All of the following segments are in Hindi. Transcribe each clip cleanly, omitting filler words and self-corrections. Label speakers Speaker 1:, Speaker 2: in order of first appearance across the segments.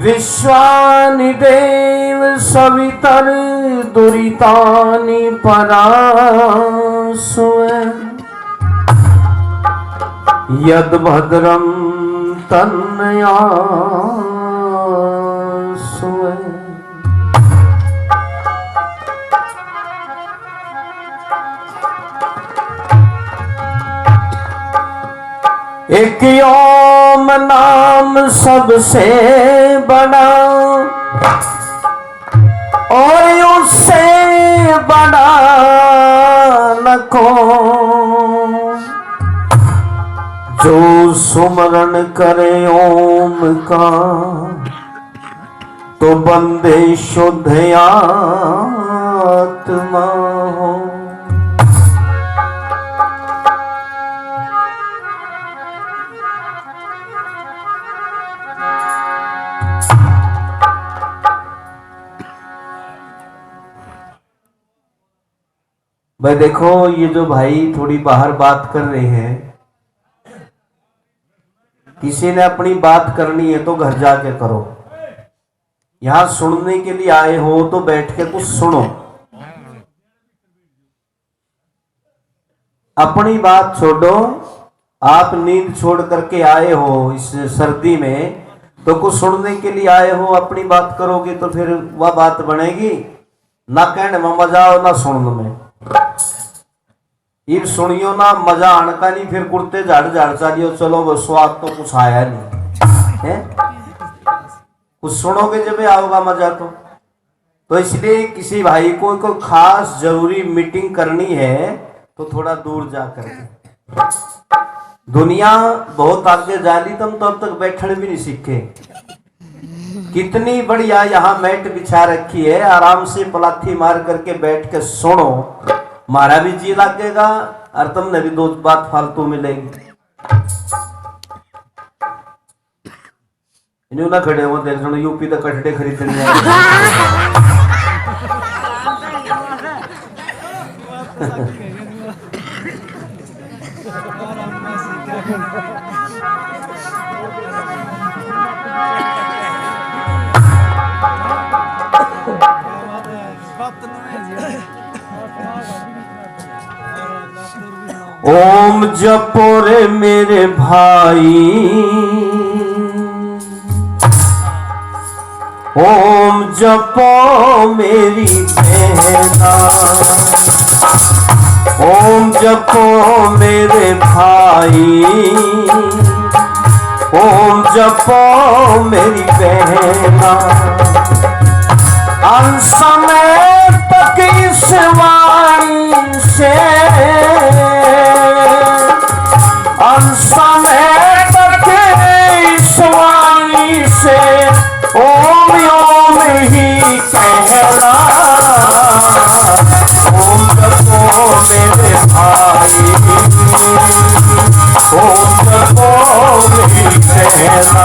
Speaker 1: विश्वानि देव सवितर दुरितानि परासुवे यद भद्रम तन्यासुवे। एक ओम नाम सबसे बड़ा और उससे बड़ा न कोई, जो सुमरण करे ओम का तो बंदे शुद्ध आत्मा हो। भाई देखो, ये जो भाई थोड़ी बाहर बात कर रहे हैं, किसी ने अपनी बात करनी है तो घर जाके करो। यहां सुनने के लिए आए हो तो बैठ के कुछ सुनो। अपनी बात छोड़ो। आप नींद छोड़ करके आए हो इस सर्दी में, तो कुछ सुनने के लिए आए हो, अपनी बात करोगे तो फिर वह बात बनेगी ना। कहने में मजा आओ ना सुनने में। ये सुनियो ना, मजा आने का नहीं, फिर कुर्ते झाड़ झाड़ चालियो, चलो वो स्वाद तो कुछ आया नहीं है। कुछ सुनोगे जब आओगा मजा तो इसलिए किसी भाई को कोई खास जरूरी मीटिंग करनी है तो थोड़ा दूर जा करके। दुनिया बहुत आगे जा ली, तुम तो अब तक बैठने भी नहीं सीखे। कितनी बढ़िया यहाँ मैट बिछा रखी है, आराम से पलाथी मार करके बैठ के सुनो, मारा भी जी लगेगा और तुमने भी दो बात फालतू मिलेगी। इन्हों ना खड़े हो देख सुनो, यूपी तक कटड़े खरीदने ओम जपो रे मेरे भाई, ओम जपो मेरी बहना, ओम जपो मेरे भाई, ओम जपो मेरी बहना। अंसमय तक इस वाणी से, अंसमय तक इस वाणी से ओम ओम ही कहना। ओम जपो मेरे भाई, ओम जपो मेरी कहना।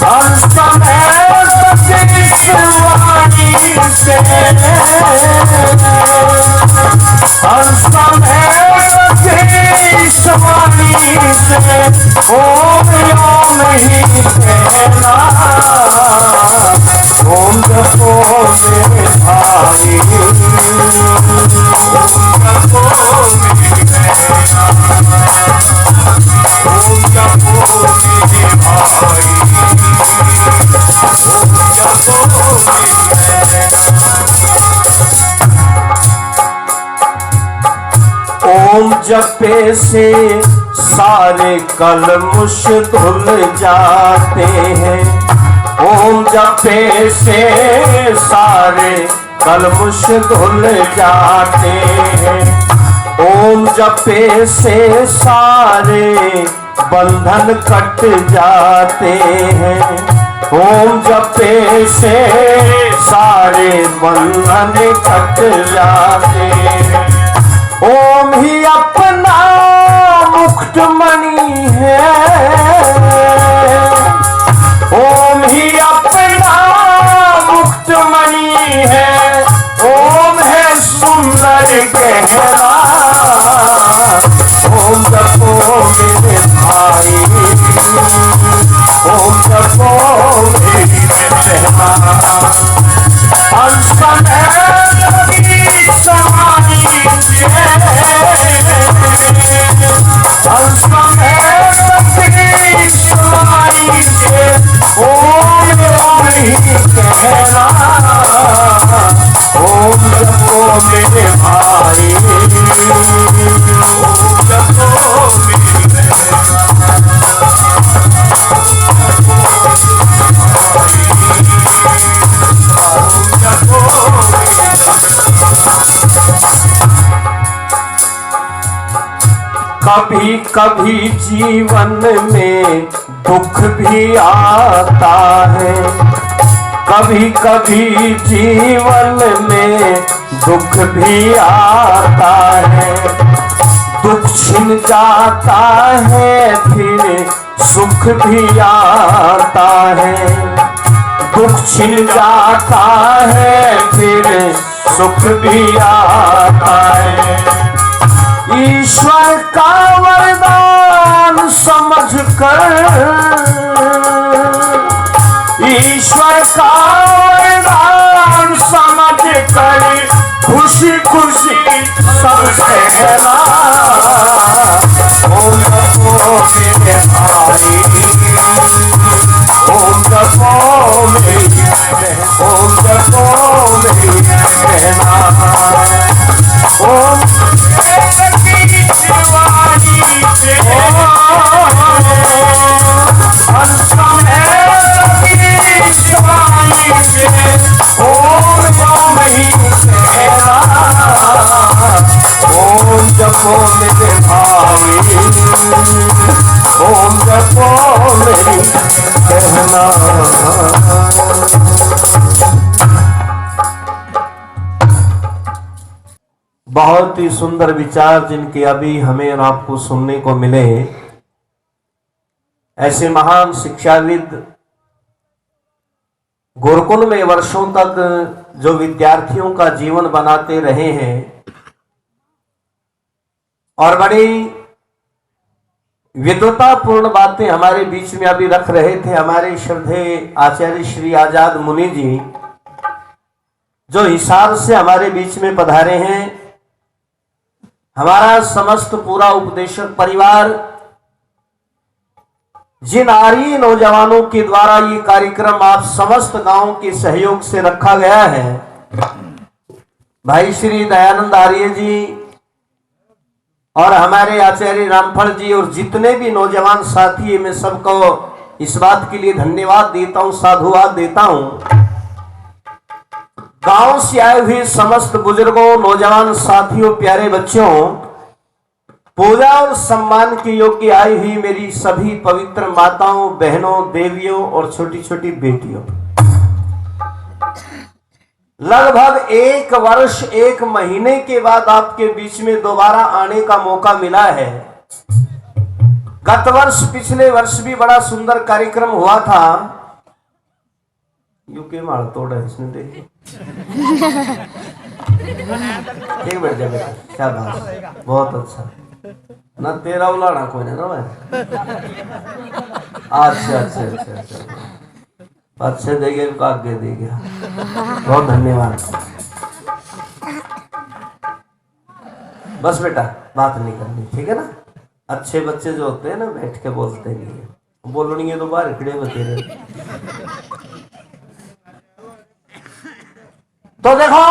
Speaker 1: अंसमय तक इस वाणी से, अंसमय इस वाणी से ओम ओम ही कहना। ओम जपो मेरे भाई, ओम जपो मेरे भाई, ओम जपो ओम जपे से सारे कलमुश धुल जाते हैं। ओम जपे से सारे कलमुश धुल जाते हैं। ओम जपे से सारे बंधन कट जाते हैं। ओम जपे से सारे बंधन कट जाते हैं। ओम ही अपना मुक्तमणि है, ओम ही अपना मुक्तमणि है। ओम है सुंदर गहरा। ओम जपो मेरे भाई, ओम जपो कभी कभी जीवन में दुख भी आता है, कभी कभी जीवन में दुख भी आता है। दुख छिन जाता है फिर सुख भी आता है, दुख छिन जाता है फिर सुख भी आता है। ईश्वर का वरदान समझकर, ईश्वर का वरदान समझकर खुशी खुशी सब सहना। ओम जपो मेरे भाई, ओम जपो मेरी बहन, ओम जपो मेरी बहना। ओम ओम जपो मेरे भाई, ओम जपो मेरी बहना। बहुत ही सुंदर विचार जिनके अभी हमें और आपको सुनने को मिले। ऐसे महान शिक्षाविद गुरुकुल में वर्षों तक जो विद्यार्थियों का जीवन बनाते रहे हैं और बड़ी विद्वतापूर्ण बातें हमारे बीच में अभी रख रहे थे हमारे श्रद्धेय आचार्य श्री आजाद मुनि जी, जो हिसार से हमारे बीच में पधारे हैं। हमारा समस्त पूरा उपदेशक परिवार, जिन आर्य नौजवानों के द्वारा ये कार्यक्रम आप समस्त गांव के सहयोग से रखा गया है, भाई श्री दयानंद आर्य जी और हमारे आचार्य रामफल जी और जितने भी नौजवान साथी हैं, मैं सबको इस बात के लिए धन्यवाद देता हूं, साधुवाद देता हूं। गांव से आए हुए समस्त बुजुर्गों, नौजवान साथियों, प्यारे बच्चों, पूजा और सम्मान के योग्य आई हुई मेरी सभी पवित्र माताओं, बहनों, देवियों और छोटी छोटी बेटियों, लगभग 1 वर्ष 1 महीने के बाद आपके बीच में दोबारा आने का मौका मिला है। गत वर्ष, पिछले वर्ष भी बड़ा सुंदर कार्यक्रम हुआ था। यूके मार तोड़ा इसने, देखिए एक मिनट जा बेटा, क्या बात, बहुत अच्छा ना, तेरा उलाना कोई नहीं ना भाई। अच्छा अच्छा अच्छा अच्छा, अच्छे देंगे आगे दे गया, बहुत धन्यवाद। बस बेटा बात नहीं करनी, ठीक है ना। अच्छे बच्चे जो होते हैं ना बैठ के बोलते नहीं है, बोलनी है तो बाहर खड़े होते रहे। तो देखो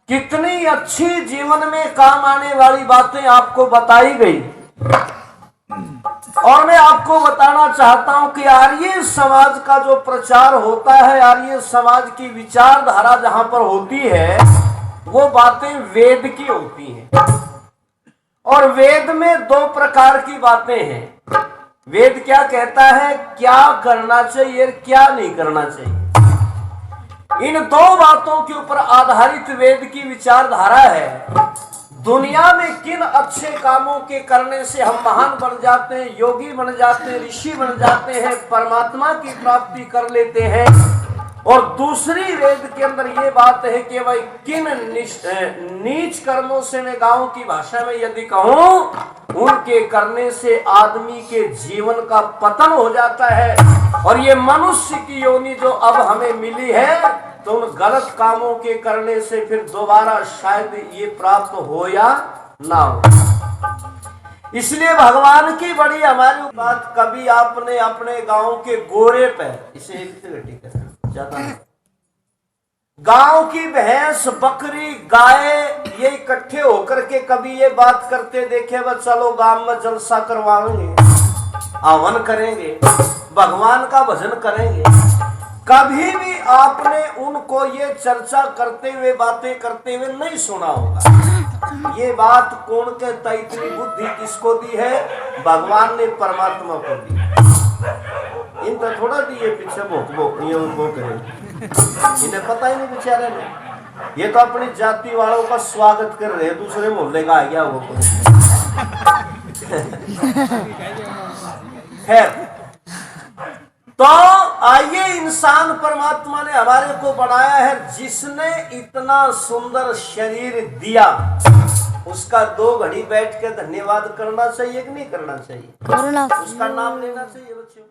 Speaker 1: कितनी अच्छी जीवन में काम आने वाली बातें आपको बताई गई, और मैं आपको बताना चाहता हूं कि आर्य समाज का जो प्रचार होता है, आर्य समाज की विचारधारा जहां पर होती है, वो बातें वेद की होती हैं। और वेद में 2 प्रकार की बातें हैं। वेद क्या कहता है, क्या करना चाहिए, क्या नहीं करना चाहिए। इन 2 बातों के ऊपर आधारित वेद की विचारधारा है। दुनिया में किन अच्छे कामों के करने से हम महान बन जाते हैं, योगी बन जाते हैं, ऋषि बन जाते हैं, परमात्मा की प्राप्ति कर लेते हैं, और दूसरी वेद के अंदर ये बात है कि भाई किन नीच कर्मों से, मैं गांव की भाषा में यदि कहूं, उनके करने से आदमी के जीवन का पतन हो जाता है। और ये मनुष्य की योनि जो अब हमें मिली है, तो उन गलत कामों के करने से फिर दोबारा शायद ये प्राप्त हो या ना हो। इसलिए भगवान की बड़ी हमारी बात, कभी आपने अपने गांव के गोरे पे, इसे ज्यादा गांव की भैंस, बकरी, गाय ये इकट्ठे होकर के कभी ये बात करते देखे, बस चलो गांव में जलसा करवाएंगे, हवन करेंगे, भगवान का भजन करेंगे? कभी भी आपने उनको ये चर्चा करते हुए, बातें करते हुए नहीं सुना होगा। ये बात कौन कहता, इतनी बुद्धि किसको दी है? भगवान ने परमात्मा को दी। इन तो थोड़ा दिए पीछे वो करे, इन्हें पता ही नहीं बेचारे ने। ये तो अपनी जाति वालों का स्वागत कर रहे हैं, दूसरे मोहल्ले का आ गया वो। खैर, तो आइए, इंसान परमात्मा ने हमारे को बनाया है, जिसने इतना सुंदर शरीर दिया, उसका 2 घड़ी बैठ के धन्यवाद करना चाहिए कि नहीं करना चाहिए? उसका नाम लेना चाहिए बच्चों।